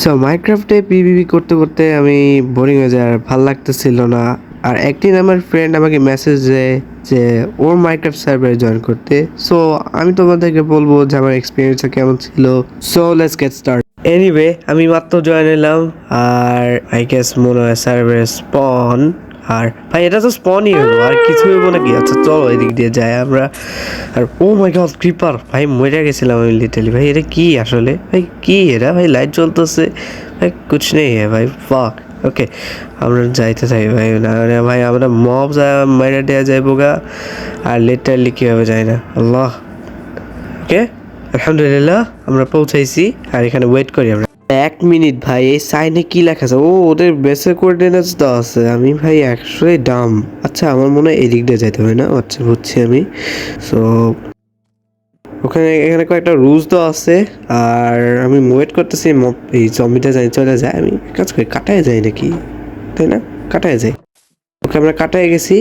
So মাইনক্রাফটে PVP করতে করতে আমি বোরিং হয়ে যায়, আর ভাল লাগতেছিল না। আর একদিন আমার ফ্রেন্ড আমাকে মেসেজ দেয় যে ওর মাইনক্রাফট সার্ভারে জয়েন করতে। সো আমি তোমাদেরকে বলবো যে আমার এক্সপিরিয়েন্সটা কেমন ছিল। So let's get start. Anyway আমি মাত্র জয়েন এলাম, আর আই গেস মনে হয় সার্ভারে স্পন। আর ভাই এটা তো স্পনই হলো, আর কিছু হইব নাকি? আচ্ছা চলো এদিক দিয়ে যাই আমরা। আর ও মাই গড ক্রিপার, ভাই মরে গেছিলাম আমি লিটারলি। ভাই এটা কি আসলে? ভাই কি এটা? ভাই লাইট জ্বলতেছে, ভাই কুছ নেই হ্যাঁ ভাই, ফাক। ওকে আমরা যাইতে থাকি ভাই, না ভাই আমরা মব যা মাইরা দেওয়া যাইব গা। আর লিটারলি কীভাবে যায় না আল্লাহ। ওকে আলহামদুলিল্লাহ আমরা পৌঁছাইছি, আর এখানে ওয়েট করি আমরা 1 মিনিট। ভাই এই সাইনে কি লেখা আছে? ও ওদের বেসের কোঅর্ডিনেটস দেওয়া আছে। আমি ভাই অ্যাকচুয়ালি ডাম। আচ্ছা আমার মনে হয় এদিক দিয়ে যেতে হয় না? আচ্ছা বুঝছি আমি। সো এখানে কয়েকটা রুলস দেওয়া আছে, আর আমি ওয়েট করতেছি এই জমিটা যাই চলে যায়। আমি কাজ করি কাটায় যাই নাকি, তাই না? কাটায় যাই। ওকে আমরা কাটায় গেছি।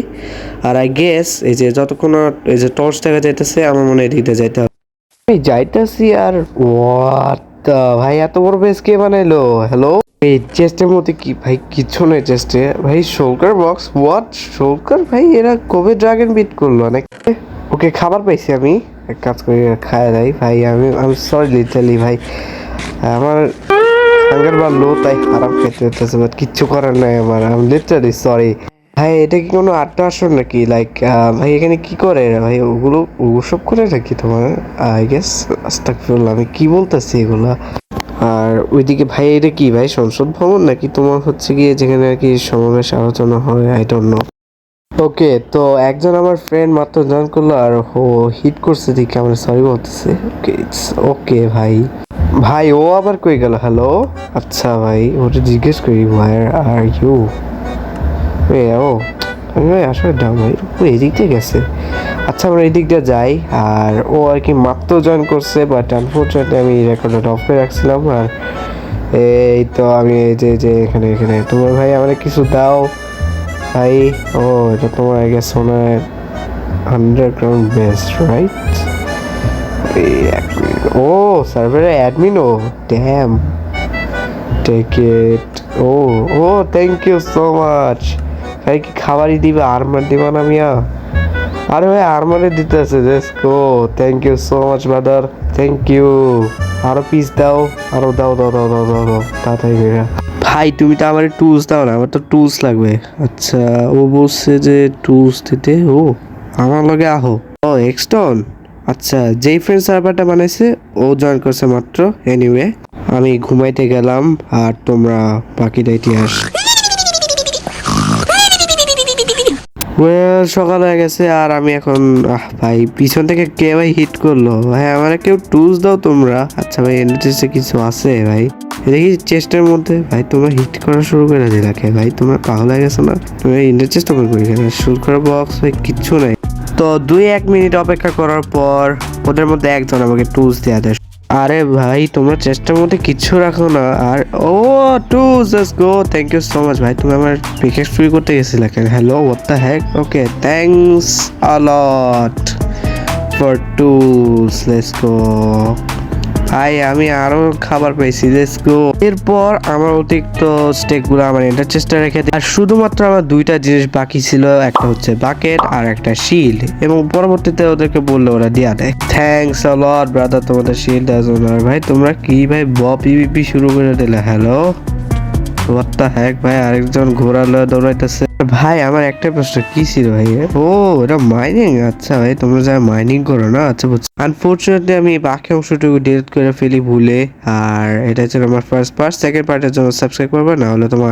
আর আই গেস এই যে যতক্ষণ এই যে টর্চ দেখা যাইতেছে, আমার মনে হয় এদিক দিয়ে যাইতে হবে। এই যাইতেছি। আর হোয়াট ভাই এত বড় বেস কে বানাইলো? হ্যালো, এই চেস্টের মধ্যে কি ভাই? কিচ্ছু নেই চেস্টে ভাই। শোল্কার বক্স? হোয়াট শোল্কার? ভাই এরা কবে ড্রাগন বিট করলো অনেক। ওকে খাবার পাইছি আমি, এক কাজ করি খায় দেয় ভাই। আমি আমি সরি লিটারলি ভাই, আমার হাঙ্গার বাড়লো তাই খারাপ খেতে হতেছে, বাট কিচ্ছু করার নাই আমার। আমি লিটারলি সরি ভাই। এটা কি কোনো আড্ডা আসর নাকি? লাইক ভাই এখানে কি করে এরা ভাই? ওসব করে নাকি তোমার? আই গেস আস্তাগফিরুল্লাহ, আমি কি বলতেছি এগুলা। আর ওইদিকে ভাই এটা কি ভাই, সংসদ ভবন নাকি তোমার হচ্ছে গিয়ে যেখানে আর কি সমাবেশ আলোচনা হয়? I don't know. ওকে তো একজন আমার ফ্রেন্ড মাত্র জয়েন করলো, আর ও হিট করছে দিকে আমার সরি বলতেছে। ওকে ইটস ওকে ভাই। ভাই ও আবার কই গেল? হ্যালো, আচ্ছা ভাই ওটা জিজ্ঞেস করি ওয়ার আর ইউ। ও আমি ভাই আসলে ডাউন ভাই, ও এদিক দিয়ে গেছে। আচ্ছা আমরা এই দিক দিয়ে যাই। আর ও আর কি মাত্র জয়েন করছে, বাট আনফর্চুনেটলি আমি রেকর্ডটা অফ করে রাখছিলাম। আর এই তো আমি এই যে যে এখানে এখানে তোমার ভাই আমাকে কিছু দাও ভাই। ও এটা তোমার আই গেস সোনার আন্ডারগ্রাউন্ড বেস রাইট? ও সার্ভারে অ্যাডমিন, ও ড্যাম টেক ইট। ও ও থ্যাংক ইউ সো মাচ ভাই। কি খাবারই দিবে? আর্মার দিবা না মিয়া? আরে ভাই আর্মারে দিতে আছে। Just go, thank you so much brother, thank you. আরো পিস দাও, আরো দাও দাও দাও দাও দাও দাও তাড়াতাড়ি করে। ভাই তুমি তো আমার টুলস দাও না, আমার তো টুলস লাগবে। আচ্ছা ও বলছে যে টুলস দিতে। ও আমার লগে আহো। ও এক্সটন, আচ্ছা যেই ফ্রেন্ড সার্ভারটা বানাইছে ও জয়েন করছে মাত্র। এনিওয়ে আমি ঘুমাইতে গেলাম, আর তোমরা বাকিটা ইতিহাস। সকাল হয়ে গেছে, আর আমি এখন ভাই পিছন থেকে কে ভাই হিট করলো? ভাই আমার কেউ টুলস দাও তোমরা। আচ্ছা ভাই এনার্জিসে কিছু আছে ভাই? দেখি চেস্টের মধ্যে। ভাই তোমরা হিট করা শুরু করে দিলা কে ভাই? তোমরা পাগল হয়ে গেছো না? তুমি ইন্টার চেষ্টা করে শুরু করার বক্স ভাই কিচ্ছু নাই। তো 2-1 মিনিট অপেক্ষা করার পর ওদের মধ্যে একজন আমাকে টুলস দেয়া দেয়। আরে ভাই তোমরা চেষ্টার মধ্যে কিচ্ছু রাখো না। আর ও tools, just go, thank you so much ভাই। তুমি আমার পিকেক্স চুরি করতে গেছিলে কেন? Hello what the heck? Okay thanks a lot for tools, let's go ভাই। আমি আরো খাবার পাইছি, লেটস গো। এরপর আমার অতিরিক্ত স্টেকগুলো আমার ইন্টারচেস্টে রেখে দিই। আর শুধুমাত্র আমার দুইটা জিনিস বাকি ছিল, একটা হচ্ছে বাকেট আর একটা শিল্ড, এবং পরবর্তীতে ওদেরকে বললে ওরা দিয়া দেয়। থ্যাঙ্কস আ লট ব্রাদার তোমাদের শিল্ড দেওয়ার জন্য। আর ভাই তোমরা কি ভাই পিভিপি শুরু করে দিলে? হ্যালো হোয়াট দ্য হ্যাক ভাই? আরেকজন ঘোড়া লয়ে দৌড়াইতেছে। ভাই আমার একটা প্রশ্ন কি ছিল ভাই? ও এটা মাইনিং? আচ্ছা ভাই তোমরা যা মাইনিং করো না? আচ্ছা বুঝছি। আনফর্চুনেটলি আমি বাকি অংশটুকু ডিলিট করে ফেলি ভুলে। আর এটা ছিল আমার ফার্স্ট পার্ট। সেকেন্ড পার্টের জন্য সাবস্ক্রাইব করবে, না হলে তোমার